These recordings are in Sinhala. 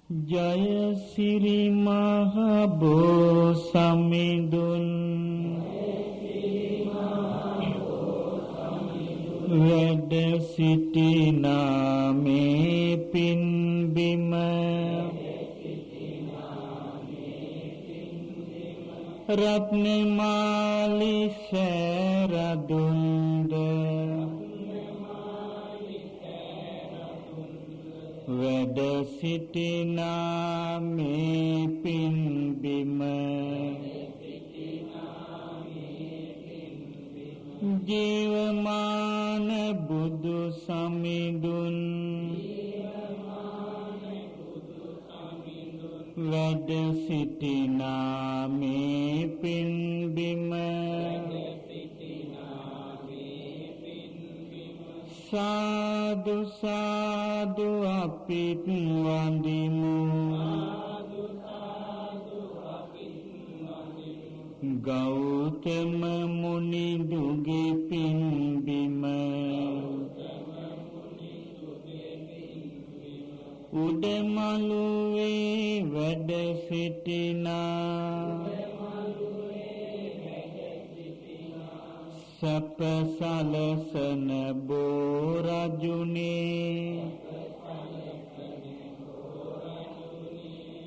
ජය සිරි මහ බෝ සමිඳුන් වැඩ සිටිනා මේ පින්බිම රත්නමාලි සෑරදුන්ද වැඩ සිටිනා මේ පින්බිම ජීවමාන බුදු සමිඳුන් වැඩ සිටිනා මේ පින්බිම සාදු සාදු අපිත් වඳිමු ගෞතම මුනි දුගේ පින්බිම උඩමළුවේ වැඩ සිටිනා සප සලසන බෝ රජුනේ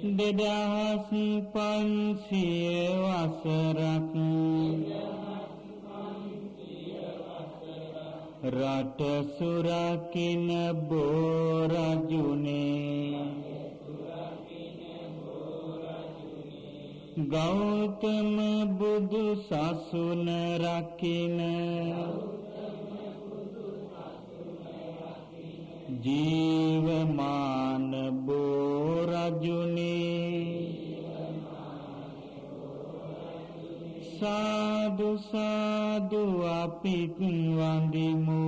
2500 වසරක් රට සුරකින්න බෝ රජුනේ ගෞතම බුදු සසුන රකින්න ජීවමාන බෝ රජුනේ සාදු සාදු අපිත් වඳිමු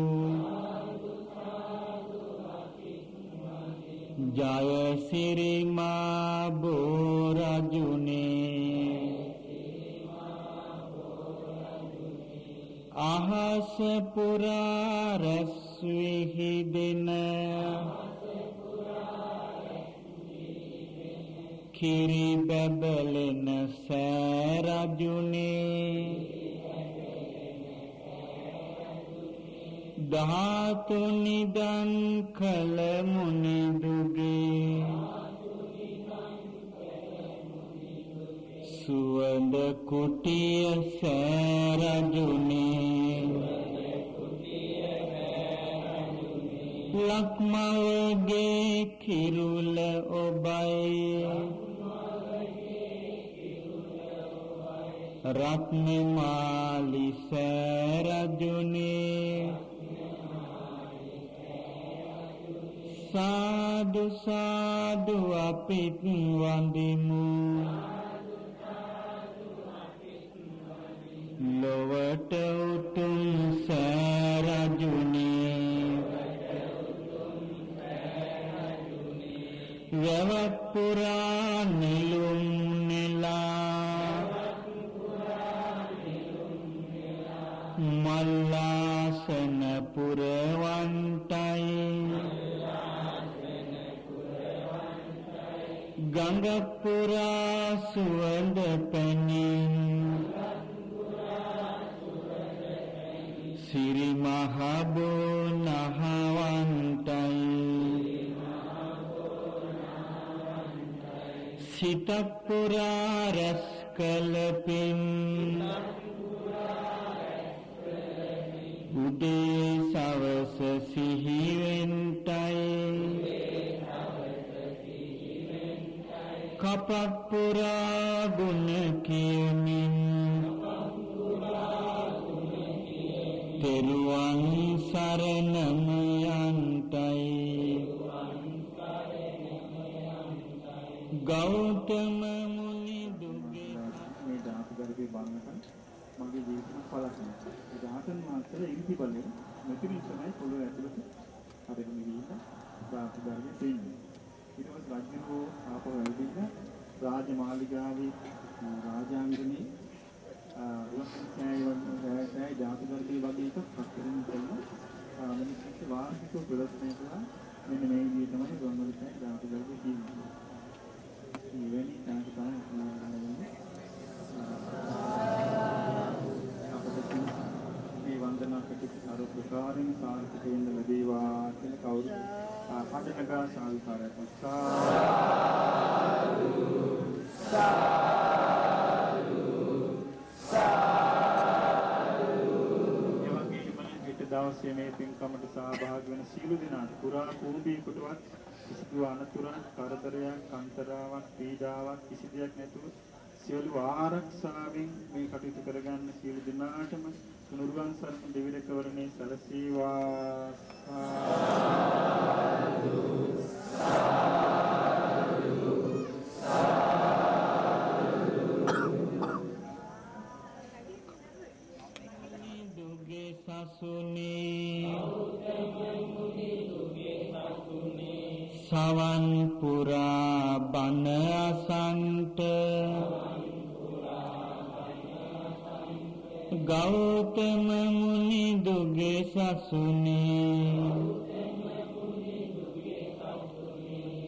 ජය සිරි මා බෝ රජුනේ අහස පුරා රැස් විහිදෙන කිරි බබලෙන සෑරජුනේ ධාතු නිදන් කල මුනි දුගේ සුවඳ කුටිය සෑරජුනේ ලක්මවගේ කිරුල ඔබයි රත්නමාලි සෑරජුනේ සාදු සාදු අපිත් වඳිමු ලොවට උතුම් සෑරජුනේ වැවක් පුරා නිලුම් නෙලා මල්ලාසන පුරවන්ටයි ගඟ පුරා සුවඳ පැනින් සිරි මහ බෝ නහවන්ටයි සිතක් පුරා රැස් කළ පින් උදේ සවස සිහිවෙන්ටයි කපක් පුරා ගුණ කියමින් තෙරුවන් සරණම යන්ටයි ගෞතම මුනි දුගේ මේ ධාතු ගර්භයේ වන්නකන් මගේ ජීවිතය පළසන ඒ ධාතුන් මාත්‍ර ඉරිදි බලයෙන් මෙතනින් තමයි පොළොව ඇතුළට අරගෙන ගිහින් ධාතු ගර්භයේ තියෙන්නේ ඊට පස්සේ රජුගේ ආපහු ඇවිදින්න රාජමාලිගාවේ රාජාංගනේ සෑය ධාතු ගර්භයේ වගේ එකක් පස්කරන කරනවා මිනිස්සුන්ට වාර්ෂිකව ප්‍රදර්ශනය කළා මෙන්න මේ විදිහට තමයි ගොන්වලට ධාතු ගර්භය කියන්නේ වේවා සාදුකාරයක් දවසේ මේ පින්කමට සහභාගී වෙන සියලු දෙනාට පුරා කුඹී කොටවත් කිසිදු අනතුරක් කරදරයක් අන්තරාවක් පීඩාවක් කිසි දෙයක් නැතුව සියලු ආරක්ෂාවෙන් මේ කටයුතු කරගන්න සියලු දෙනාටම තුනුරුවන් සරණ දෙවිරකවරණේ සැලසීවා සවන් පුරා බණ අසන්ට ගෞතම මුනි දුගේ සසුනේ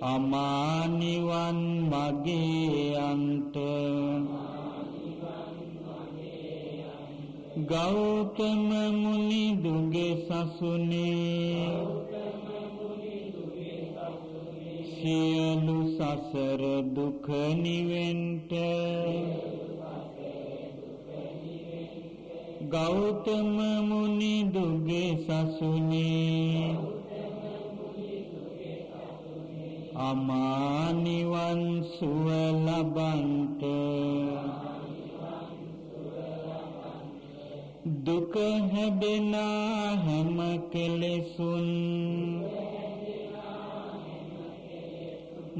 අමා නිවන් මගේ අන්ත ගෞතම මුනි දුගේ සසුනේ සියලු සසර දුක නිවෙන්ට ගෞතම මුනි දුගේ සසුනේ අමා නිවන් සුව ලබන්ට දුක හැදෙනා හැම කෙලෙසුන්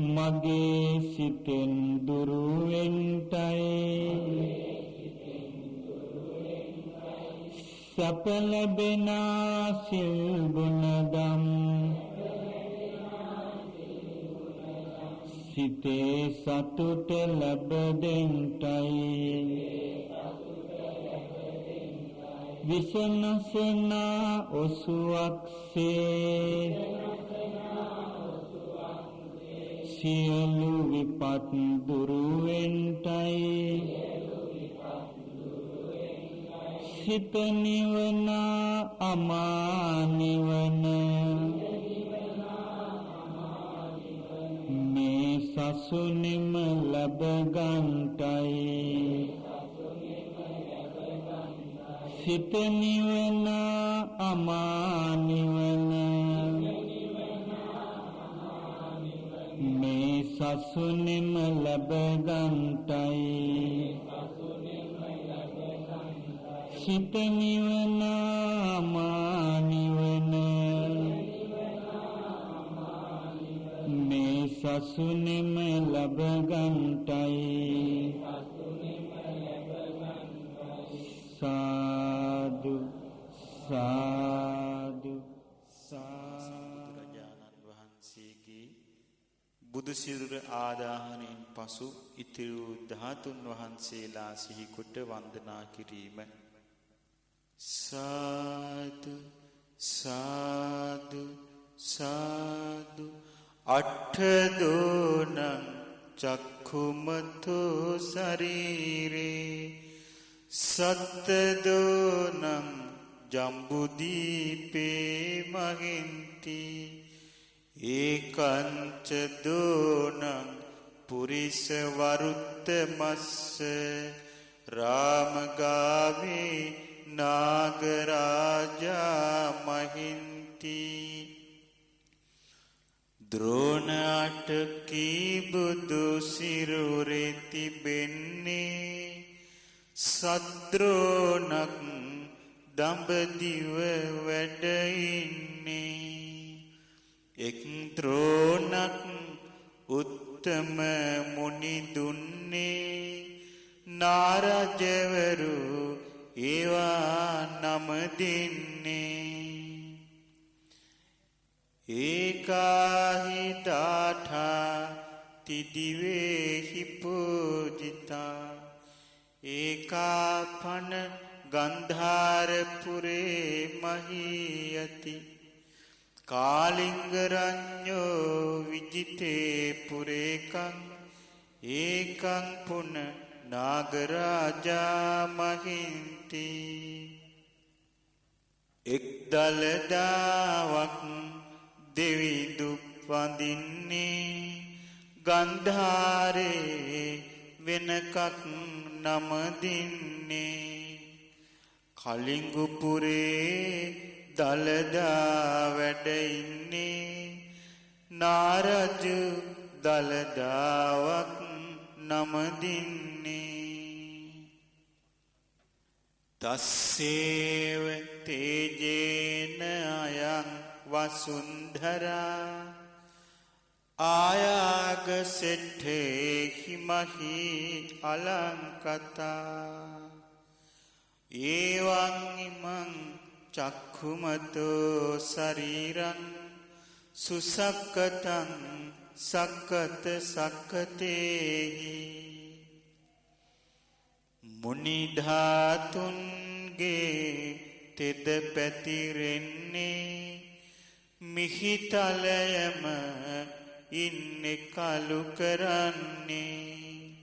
මගේ සිතෙන් දුරු වෙන්ටයි සැප ලැබෙනා සිල් ගුණදම් සිතේ සතුට ලැබ දෙන්ටයි විසනසනා ඔසුවක්සේ සියලු විපත් දුරු වෙන්ටයි සිත නිවන අමා නිවන මේ සසුනිම ලැබ ගන්ටයි සිත නිවන අමා නිවන මේ සසුනිම ලැබ ගන්ටයි සිත නිවන අමා නිවන මේ සසුනිම ලැබ ගන්ටයි සාදු සාදු බුදුරජාණන් වහන්සේගේ බුදු සිරුර ආදාහණයෙන් පසු ඉතිරි ධාතුන් වහන්සේලා සිහිකොට වන්දනා කිරීම සාදු සාදු සාදු අට්ඨදෝනං චක්ඛුමතු ශරීරේ සත්තදෝනං ජම්බුදීපේ මහින්ති ඒකංච දෝනං පුරිස වරුත්ත මස්ස රාමගාමේ නාගරාජා මහින්ති ද්‍රෝණ අටකී බුදු සිරුරේ තිබෙන්නේ සද්‍රෝණක් දඹදිව වැඩ ඉන්නේ එක් ද්‍රෝණක් උත්තම මුනි දුන්නේ නාරජවරු ඒවා නම දෙන්නේ ඒකාහි දාඨා තිදිවේහි පූජිතා ඒකාපන ගන්ධාරපුරේ මහීයති කාලිංගරඤ්ඤෝ විජිතේ පුරේකං ඒකං පුන නාගරාජා මහින්ති එක් දලදාවක් දෙවි දුක් වඳින්නේ ගන්ධාරේ වෙනකක් නමදින්නේ කලිඟුපුරේ දලදා වැඩ ඉන්නේ නාරජු දලදාවක් නමදින්නේ තස්සේව තේජේන අයං වසුන්ධරා ආයාග සෙට්ඨේහි මහි අලංකතා ඒවං ඉමං චක්ඛුමතෝ ශරීරං සුසක්කතං සක්කත සක්කතේහි මුනි ධාතුන්ගේ තෙද පැතිරෙන්නේ මිහිතලයම ඉන්නේ කලු කරන්නේ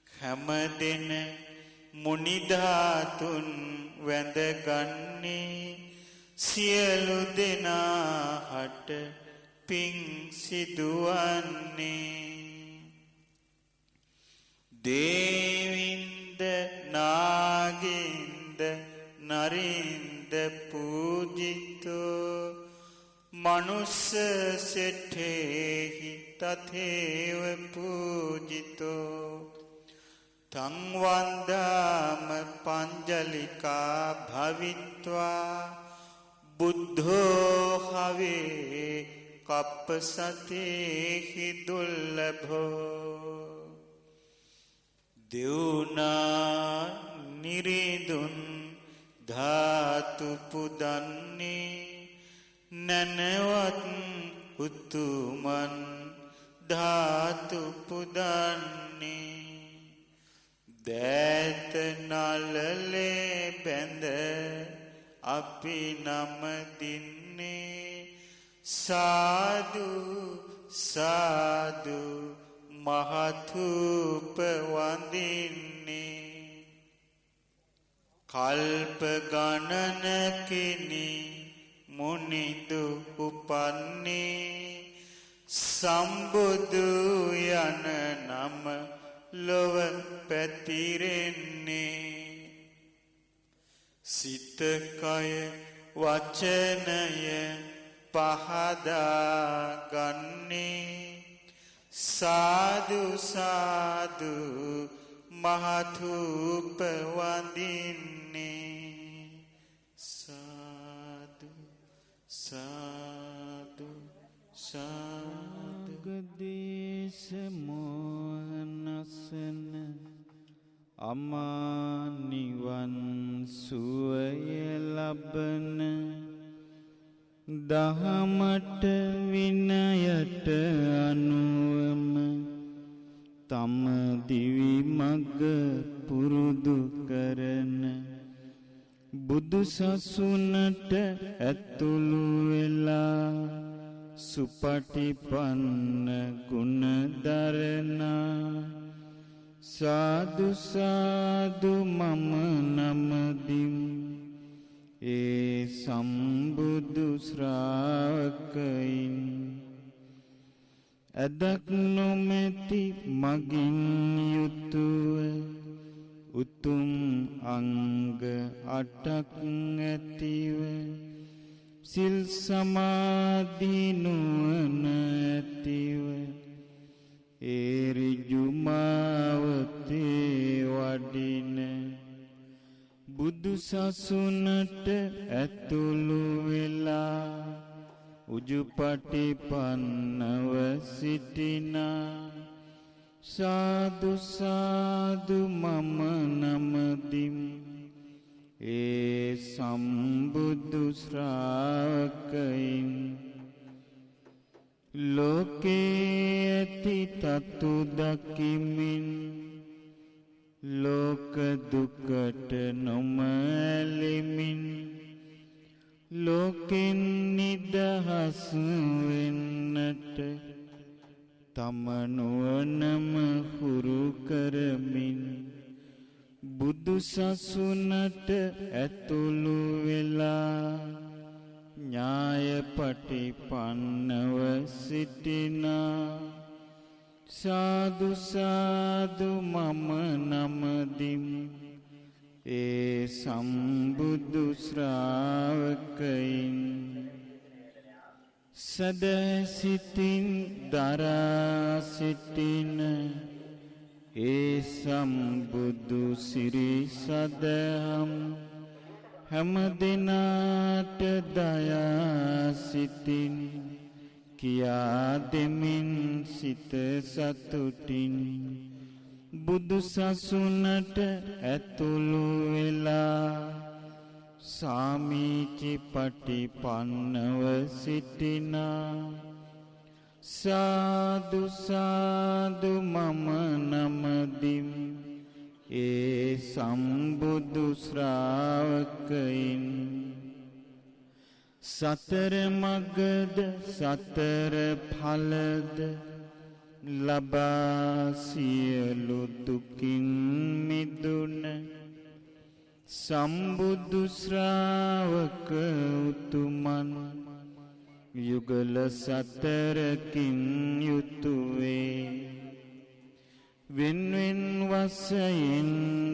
හැමදෙන මුනි ධාතුන් වැඳගන්නේ සියලු දෙනාට පිං සිදුවන්නේ දේවින්ද නාගින්ද නරින්ද පූජිතෝ මනුස්ස සෙට්ඨේහි තථේව පූජිතෝ තං වන්දාම පංජලිකා භවිත්වා බුද්ධෝ හවේ කප්පසතේහි දුල්ලභෝ දෙව්නා නිරිදුන් ධාතු පුදන්නේ නනවත් උතුමන් ධාතු පුදන්නේ දෑත නලලේ බැඳ අපි නමදින්නේ සාදු සාදු මහතුප වඳින්නේ කල්ප ගණනකිනි මුනිදු උපන්නේ සම්බුදු යන නම ලොව පැතිරෙන්නේ සිත කය වචනය පහදා ගන්නේ සාදු සාදු මහතුප වඳින්නේ සාදු සාදු සාදුගදේශ මොහනසන අමානිවන් සුවය ලබන දහමට විනයට අනුවම තම දිවි මග පුරුදු කරන බුදු සසුනට ඇතුළු වෙලා සුපටිපන්න ගුණ දරනා සාදු සාදු මම නමදිම් ඒ සම්බුදු ශ්‍රාවකයින් ඇදක් නොමැති මගින් යුතුව උතුම් අංග 8ක් ඇතිව සිල් සමාධි නුවණ ඇතිව ඒ ඍජු මාවතේ වඩින බුදු සසුනට ඇතුළු වෙලා උජුපටිපන්නව සිටිනා සාදු සාදු මම නමදිම් ඒ සම්බුදු ශ්‍රාවකයින් ලෝකේ ඇති තතු දකිමින් ලෝක දුකට නොමැලෙමින් ලෝකෙන් නිදහස් වෙන්නට තම නුවණම හුරු කරමින් බුදු සසුනට ඇතුළු වෙලා ඥාය පටිපන්නව සිටිනා සාදු සාදු මම නමදිමි ඒ සම්බුදු ශ්‍රාවකයින් සදසිතින් දරා සිටින ඒ සම්බුදු සිරි සදහම් හැම දිනාට දයා සිතින් කියා දෙමින් සිත සතුටින් බුදු සසුනට ඇතුළු වෙලා සාමීචි පටිපන්නව සිටිනා සාදු සාදු මම නමදිමි ඒ සම්බුදු ශ්‍රාවකයින් සතර මගද සතර ඵලද ලබා සියලු දුකින් මිදුන සම්බුදු ශ්‍රාවක උතුමන් යුගල සතරකින් යුතුවේ වෙන්වෙන් වශයෙන්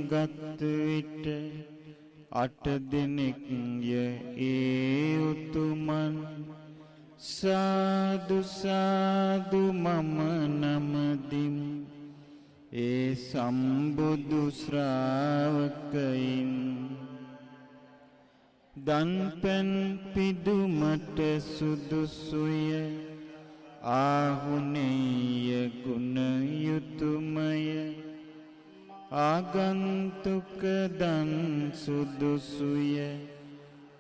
ගත් විට 8 දිනක්ය ඒ උතුමන් සාදු සාදු මම නමදිමි ඒ සම්බුදු ශ්‍රාවකයින් දන්පැන් පිදුමට සුදුසුය ආහුනේය ගුණ යුතුයමය ආගන්තුක දන් සුදුසුය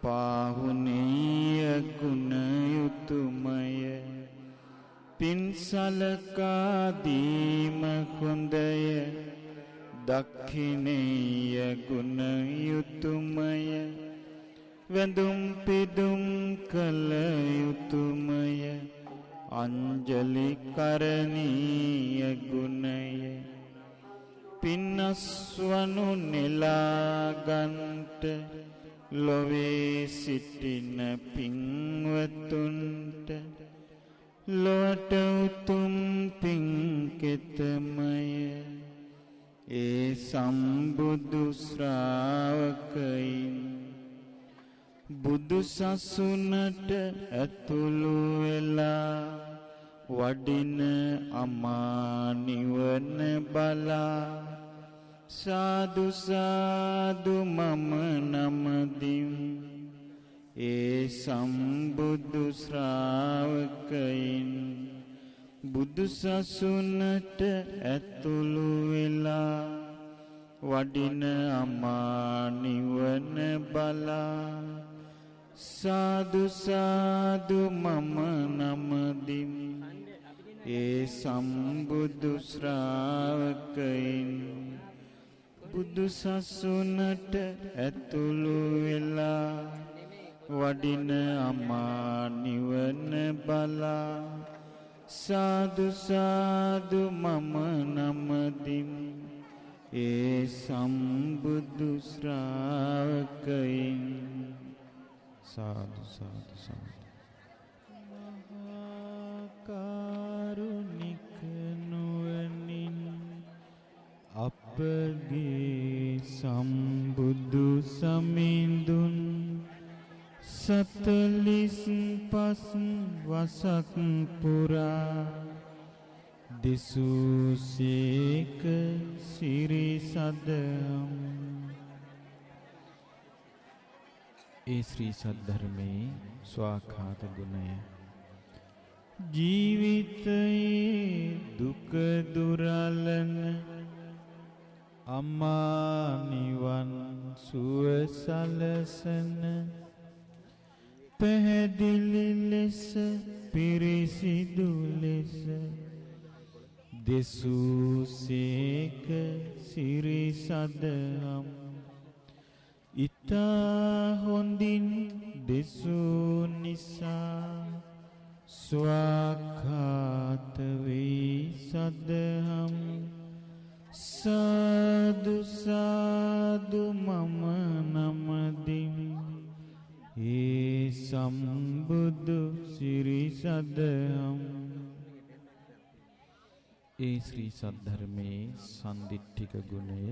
පාහුනේය ගුණ යුතුයමය පින්සලකා දීම හොඳය දක්ඛිනේය ගුණ යුතුයමය වැඳුම් පිදුම් කළ යුතුයමය අංජලි කරණීය ගුණය පින්නස්වනු නෙලාගන්ට ලොවේ සිටින පින්වතුන්ට ලොවට උතුම් පින්කෙතමය ඒ සම්බුදු ශ්‍රාවකයින් බුදු සසුනට ඇතුළු වෙලා වඩින අමා නිවන බලා සාදු සාදු මම නමදිමි ඒ සම්බුදු ශ්‍රාවකයින් බුදු සසුනට ඇතුළු වෙලා වඩින අමා නිවන බලා සාදු සාදු මම නමදිමි ඒ සම්බුදු ශ්‍රාවකයින් බුදු සසුනට ඇතුළු වෙලා වඩින අමා නිවන බලා සාදු සාදු මම නමදිමි ඒ සම්බුදු ශ්‍රාවකයින් සාදු සාදු සාදු මහා කරුණික නුවණින් අපගේ සම්බුදු සමිඳුන් 45 වසක් පුරා දිසුසේක සිරි සදම් ඒ ශ්‍රී සද්ධර්මයේ ස්වාඛාත ගුණය ජීවිතයේ දුක දුරලන අමා නිවන් සුව සලසන පැහැදිලි ලෙස පිරිසිදු ලෙස දෙසුසේක සිරි සදම් ඉතා හොඳින් දෙසූ නිසා ස්වාඛාත වේ සදහම් සාදු සාදු මම නමදිමි ඒ සම්බුදු සිරි සදහම්. ඒ ශ්‍රී සද්ධර්මයේ සන්දිට්ඨික ගුණය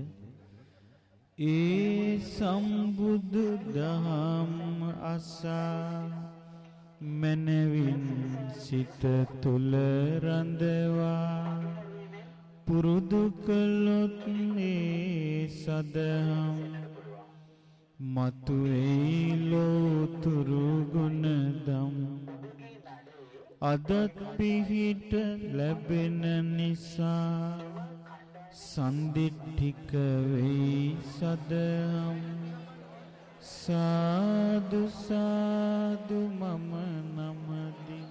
ඒ සම්බුදු දහම් අසා මනවින් සිත තුල රඳවා පුරුදු කළොත් මේ සදහම් මතු ඒලෝතුරු ගුණදම් අදත් පිහිට ලැබෙන නිසා සන්දිට්ඨික වෙයි සදහම්. සාදු සාදු මම නමදින්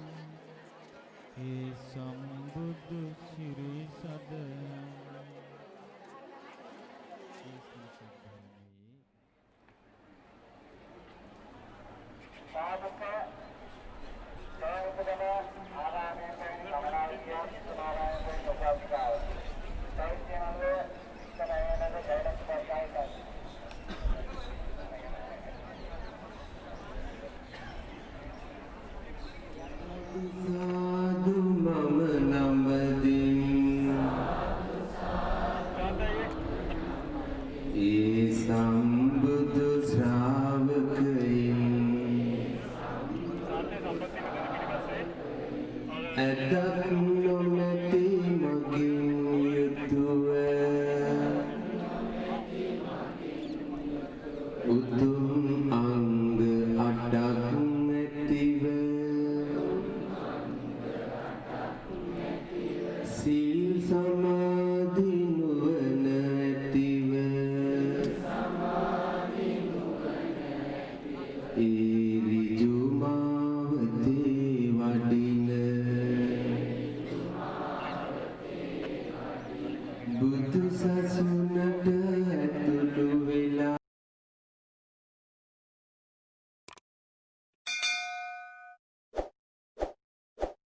ඒ සම්බුදු සිරි සදහම්. සාදු මම නමදින් ඒ සම්බුදු ශ්‍රාවකයින් ඇතක් නොමැති මගින් යුතුව උතුම් අංග 8ක් නැතිව සීල් සමාධි නුවණ ඇතිව ඒ